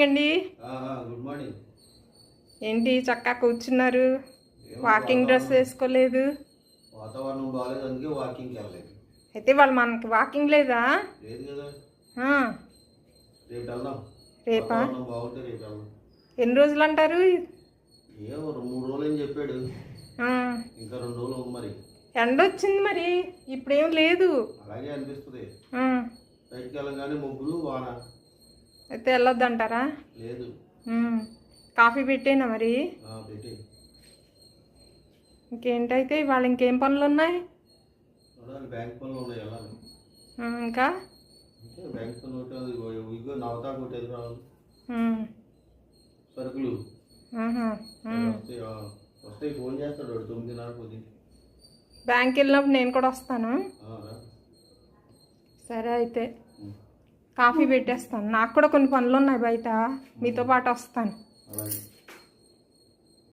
Morning అండి. Good morning. ఏంటి చక్కగా కూర్చున్నారు? వాకింగ్ డ్రెస్ వేసుకోలేదు. వాతావరణం బాగాలేదు, అందుకే వాకింగ్కి వెళ్ళలేదు. అయితే వాళ్ళు మనకి వాకింగ్ లేదా? లేదు కదా. రేపు వెళ్దాం. రేపా? బాగుంటే రేపు వెళ్దాం. ఎన్ని రోజులు అంటారు? ఏమో 3 రోజులు అని చెప్పాడు. ఇంకా 2 రోజులు మరి. ఎండ వచ్చింది మరి, ఇప్పుడేం లేదు. అలాగే అనిపిస్తుంది. బయటికి వెళ్ళగానే మబ్బులు వాన. అయితే వెళ్ళొద్దు అంటారా? లేదు. కాఫీ పెట్టేనా మరి? పెట్టి. ఇంకేంటైతే ఇవాళ ఇంకేం పనులు ఉన్నాయి? బ్యాంక్ పనులు ఉన్నాయి, వెళ్ళాలి. ఇంకా బ్యాంక్ పనులు ఇగో నవతా కొట్టేది రావాలి. సరుకులు వస్తాయి, ఫోన్ చేస్తాడు 9:30 పొద్దున్న. బ్యాంక్ వెళ్ళినప్పుడు నేను కూడా వస్తాను. సరే అయితే కాఫీ పెట్టేస్తాను. నాకు కూడా కొన్ని పనులు ఉన్నాయి బయట, మీతో పాటు వస్తాను.